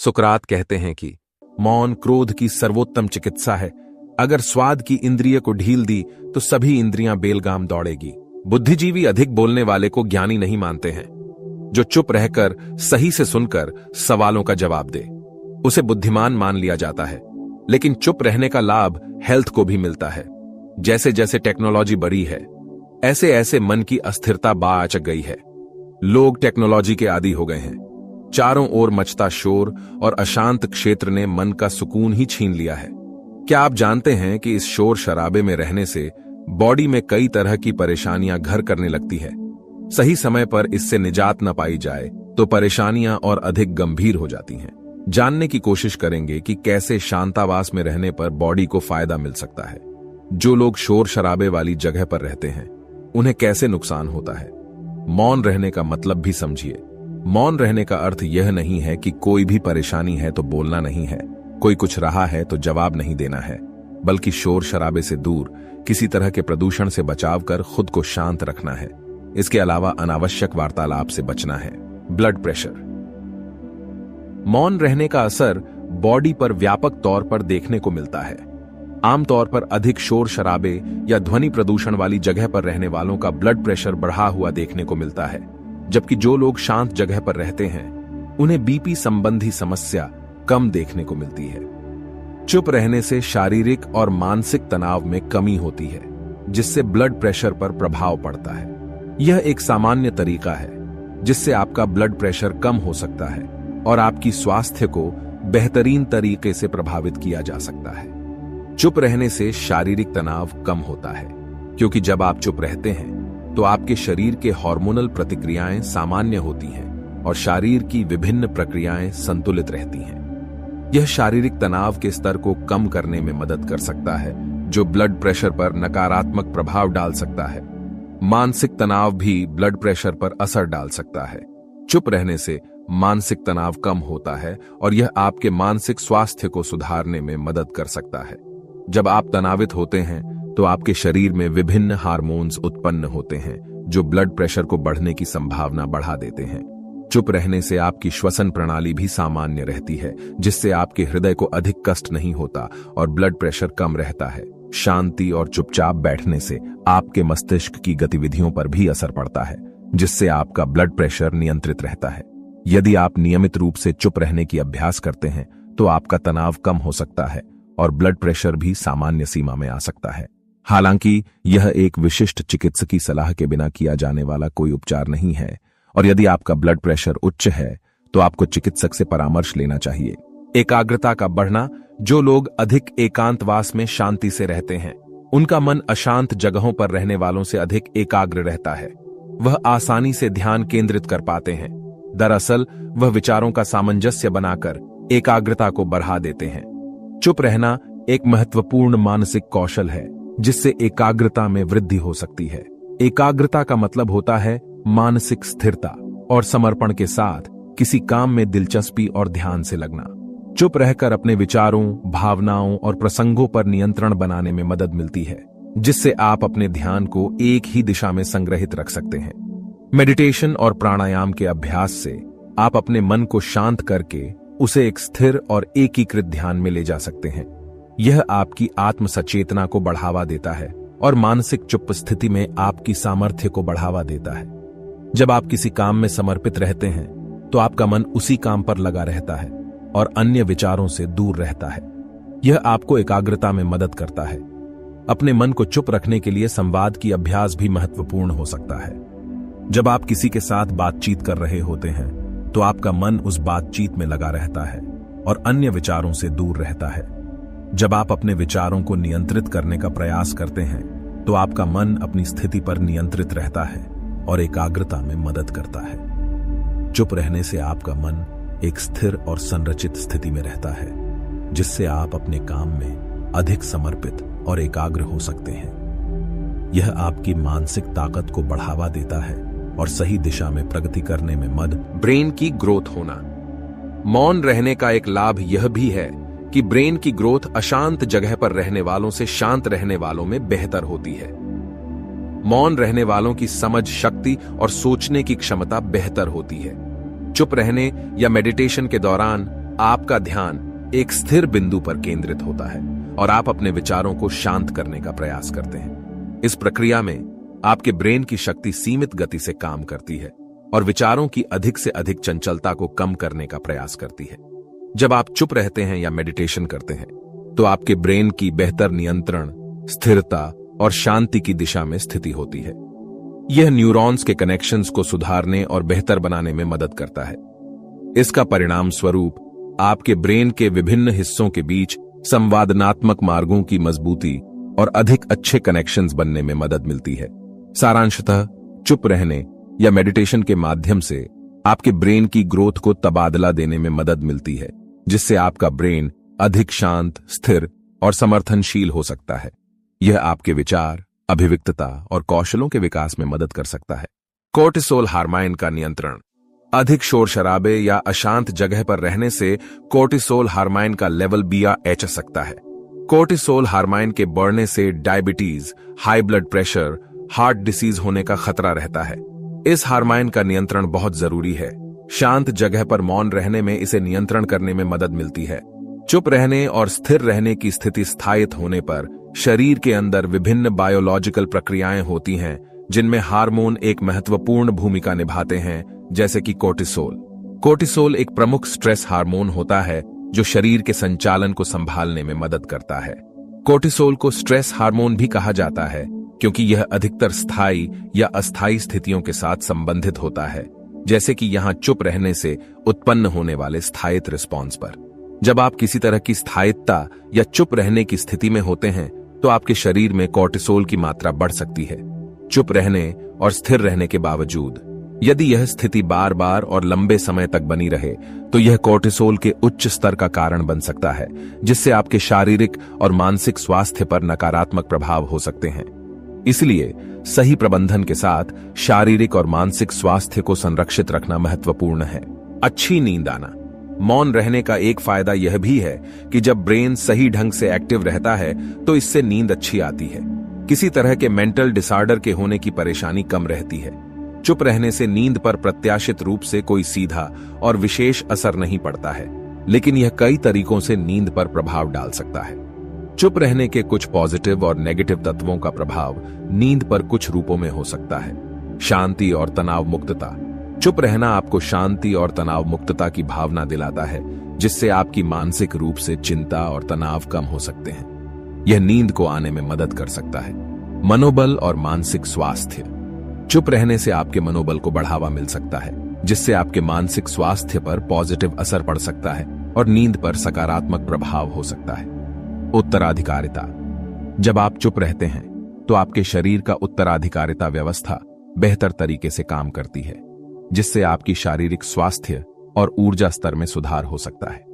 सुकरात कहते हैं कि मौन क्रोध की सर्वोत्तम चिकित्सा है। अगर स्वाद की इंद्रिय को ढील दी तो सभी इंद्रियां बेलगाम दौड़ेगी। बुद्धिजीवी अधिक बोलने वाले को ज्ञानी नहीं मानते हैं। जो चुप रहकर सही से सुनकर सवालों का जवाब दे उसे बुद्धिमान मान लिया जाता है। लेकिन चुप रहने का लाभ हेल्थ को भी मिलता है। जैसे जैसे टेक्नोलॉजी बढ़ी है ऐसे ऐसे मन की अस्थिरता बाअचक गई है। लोग टेक्नोलॉजी के आदी हो गए हैं। चारों ओर मचता शोर और अशांत क्षेत्र ने मन का सुकून ही छीन लिया है। क्या आप जानते हैं कि इस शोर शराबे में रहने से बॉडी में कई तरह की परेशानियां घर करने लगती है। सही समय पर इससे निजात न पाई जाए तो परेशानियां और अधिक गंभीर हो जाती हैं। जानने की कोशिश करेंगे कि कैसे शांतावास में रहने पर बॉडी को फायदा मिल सकता है। जो लोग शोर शराबे वाली जगह पर रहते हैं उन्हें कैसे नुकसान होता है। मौन रहने का मतलब भी समझिए। मौन रहने का अर्थ यह नहीं है कि कोई भी परेशानी है तो बोलना नहीं है, कोई कुछ रहा है तो जवाब नहीं देना है, बल्कि शोर शराबे से दूर किसी तरह के प्रदूषण से बचाव कर खुद को शांत रखना है। इसके अलावा अनावश्यक वार्तालाप से बचना है। Blood pressure. मौन रहने का असर बॉडी पर व्यापक तौर पर देखने को मिलता है। आमतौर पर अधिक शोर शराबे या ध्वनि प्रदूषण वाली जगह पर रहने वालों का ब्लड प्रेशर बढ़ा हुआ देखने को मिलता है, जबकि जो लोग शांत जगह पर रहते हैं उन्हें बीपी संबंधी समस्या कम देखने को मिलती है। चुप रहने से शारीरिक और मानसिक तनाव में कमी होती है, जिससे ब्लड प्रेशर पर प्रभाव पड़ता है। यह एक सामान्य तरीका है जिससे आपका ब्लड प्रेशर कम हो सकता है और आपकी स्वास्थ्य को बेहतरीन तरीके से प्रभावित किया जा सकता है। चुप रहने से शारीरिक तनाव कम होता है, क्योंकि जब आप चुप रहते हैं तो आपके शरीर के हार्मोनल प्रतिक्रियाएं सामान्य होती हैं और शरीर की विभिन्न प्रक्रियाएं संतुलित रहती हैं। यह शारीरिक तनाव के स्तर को कम करने में मदद कर सकता है, जो ब्लड प्रेशर पर नकारात्मक प्रभाव डाल सकता है। मानसिक तनाव भी ब्लड प्रेशर पर असर डाल सकता है। चुप रहने से मानसिक तनाव कम होता है और यह आपके मानसिक स्वास्थ्य को सुधारने में मदद कर सकता है। जब आप तनावित होते हैं तो आपके शरीर में विभिन्न हार्मोन्स उत्पन्न होते हैं जो ब्लड प्रेशर को बढ़ने की संभावना बढ़ा देते हैं। चुप रहने से आपकी श्वसन प्रणाली भी सामान्य रहती है, जिससे आपके हृदय को अधिक कष्ट नहीं होता और ब्लड प्रेशर कम रहता है। शांति और चुपचाप बैठने से आपके मस्तिष्क की गतिविधियों पर भी असर पड़ता है, जिससे आपका ब्लड प्रेशर नियंत्रित रहता है। यदि आप नियमित रूप से चुप रहने की अभ्यास करते हैं तो आपका तनाव कम हो सकता है और ब्लड प्रेशर भी सामान्य सीमा में आ सकता है। हालांकि यह एक विशिष्ट चिकित्सकीय सलाह के बिना किया जाने वाला कोई उपचार नहीं है और यदि आपका ब्लड प्रेशर उच्च है तो आपको चिकित्सक से परामर्श लेना चाहिए। एकाग्रता का बढ़ना। जो लोग अधिक एकांतवास में शांति से रहते हैं उनका मन अशांत जगहों पर रहने वालों से अधिक एकाग्र रहता है। वह आसानी से ध्यान केंद्रित कर पाते हैं। दरअसल वह विचारों का सामंजस्य बनाकर एकाग्रता को बढ़ा देते हैं। चुप रहना एक महत्वपूर्ण मानसिक कौशल है जिससे एकाग्रता में वृद्धि हो सकती है। एकाग्रता का मतलब होता है मानसिक स्थिरता और समर्पण के साथ किसी काम में दिलचस्पी और ध्यान से लगना। चुप रहकर अपने विचारों, भावनाओं और प्रसंगों पर नियंत्रण बनाने में मदद मिलती है, जिससे आप अपने ध्यान को एक ही दिशा में संग्रहित रख सकते हैं। मेडिटेशन और प्राणायाम के अभ्यास से आप अपने मन को शांत करके उसे एक स्थिर और एकीकृत ध्यान में ले जा सकते हैं। यह आपकी आत्म सचेतना को बढ़ावा देता है और मानसिक चुप स्थिति में आपकी सामर्थ्य को बढ़ावा देता है। जब आप किसी काम में समर्पित रहते हैं तो आपका मन उसी काम पर लगा रहता है और अन्य विचारों से दूर रहता है। यह आपको एकाग्रता में मदद करता है। अपने मन को चुप रखने के लिए संवाद की अभ्यास भी महत्वपूर्ण हो सकता है। जब आप किसी के साथ बातचीत कर रहे होते हैं तो आपका मन उस बातचीत में लगा रहता है और अन्य विचारों से दूर रहता है। जब आप अपने विचारों को नियंत्रित करने का प्रयास करते हैं तो आपका मन अपनी स्थिति पर नियंत्रित रहता है और एकाग्रता में मदद करता है। चुप रहने से आपका मन एक स्थिर और संरचित स्थिति में रहता है, जिससे आप अपने काम में अधिक समर्पित और एकाग्र हो सकते हैं। यह आपकी मानसिक ताकत को बढ़ावा देता है और सही दिशा में प्रगति करने में मदद। ब्रेन की ग्रोथ होना। मौन रहने का एक लाभ यह भी है कि ब्रेन की ग्रोथ अशांत जगह पर रहने वालों से शांत रहने वालों में बेहतर होती है। मौन रहने वालों की समझ शक्ति और सोचने की क्षमता बेहतर होती है। चुप रहने या मेडिटेशन के दौरान आपका ध्यान एक स्थिर बिंदु पर केंद्रित होता है और आप अपने विचारों को शांत करने का प्रयास करते हैं। इस प्रक्रिया में आपके ब्रेन की शक्ति सीमित गति से काम करती है और विचारों की अधिक से अधिक चंचलता को कम करने का प्रयास करती है। जब आप चुप रहते हैं या मेडिटेशन करते हैं तो आपके ब्रेन की बेहतर नियंत्रण, स्थिरता और शांति की दिशा में स्थिति होती है। यह न्यूरॉन्स के कनेक्शंस को सुधारने और बेहतर बनाने में मदद करता है। इसका परिणाम स्वरूप आपके ब्रेन के विभिन्न हिस्सों के बीच संवादनात्मक मार्गों की मजबूती और अधिक अच्छे कनेक्शंस बनने में मदद मिलती है। सारांशतः, चुप रहने या मेडिटेशन के माध्यम से आपके ब्रेन की ग्रोथ को तबादला देने में मदद मिलती है, जिससे आपका ब्रेन अधिक शांत, स्थिर और समर्थनशील हो सकता है। यह आपके विचार, अभिव्यक्तता और कौशलों के विकास में मदद कर सकता है। कोर्टिसोल हार्मोन का नियंत्रण। अधिक शोर शराबे या अशांत जगह पर रहने से कोर्टिसोल हार्मोन का लेवल BRH सकता है। कोर्टिसोल हार्मोन के बढ़ने से diabetes, high blood pressure, heart disease होने का खतरा रहता है। इस हार्मोन का नियंत्रण बहुत जरूरी है। शांत जगह पर मौन रहने में इसे नियंत्रण करने में मदद मिलती है। चुप रहने और स्थिर रहने की स्थिति स्थायित होने पर शरीर के अंदर विभिन्न बायोलॉजिकल प्रक्रियाएं होती हैं, जिनमें हार्मोन एक महत्वपूर्ण भूमिका निभाते हैं, जैसे कि कोर्टिसोल। कोर्टिसोल एक प्रमुख स्ट्रेस हार्मोन होता है जो शरीर के संचालन को संभालने में मदद करता है। कोर्टिसोल को स्ट्रेस हार्मोन भी कहा जाता है क्योंकि यह अधिकतर स्थायी या अस्थायी स्थितियों के साथ संबंधित होता है, जैसे कि यहां चुप रहने से उत्पन्न होने वाले स्थायित्व रिस्पॉन्स पर। जब आप किसी तरह की स्थायित्वता या चुप रहने की स्थिति में होते हैं तो आपके शरीर में कोर्टिसोल की मात्रा बढ़ सकती है। चुप रहने और स्थिर रहने के बावजूद यदि यह स्थिति बार बार और लंबे समय तक बनी रहे तो यह कोर्टिसोल के उच्च स्तर का कारण बन सकता है, जिससे आपके शारीरिक और मानसिक स्वास्थ्य पर नकारात्मक प्रभाव हो सकते हैं। इसलिए सही प्रबंधन के साथ शारीरिक और मानसिक स्वास्थ्य को संरक्षित रखना महत्वपूर्ण है। अच्छी नींद आना। मौन रहने का एक फायदा यह भी है कि जब ब्रेन सही ढंग से एक्टिव रहता है तो इससे नींद अच्छी आती है। किसी तरह के मेंटल डिसऑर्डर के होने की परेशानी कम रहती है। चुप रहने से नींद पर प्रत्याशित रूप से कोई सीधा और विशेष असर नहीं पड़ता है, लेकिन यह कई तरीकों से नींद पर प्रभाव डाल सकता है। चुप रहने के कुछ पॉजिटिव और नेगेटिव तत्वों का प्रभाव नींद पर कुछ रूपों में हो सकता है। शांति और तनाव मुक्तता। चुप रहना आपको शांति और तनाव मुक्तता की भावना दिलाता है, जिससे आपकी मानसिक रूप से चिंता और तनाव कम हो सकते हैं। यह नींद को आने में मदद कर सकता है। मनोबल और मानसिक स्वास्थ्य। चुप रहने से आपके मनोबल को बढ़ावा मिल सकता है, जिससे आपके मानसिक स्वास्थ्य पर पॉजिटिव असर पड़ सकता है और नींद पर सकारात्मक प्रभाव हो सकता है। उत्तराधिकारिता। जब आप चुप रहते हैं तो आपके शरीर का उत्तराधिकारिता व्यवस्था बेहतर तरीके से काम करती है, जिससे आपकी शारीरिक स्वास्थ्य और ऊर्जा स्तर में सुधार हो सकता है।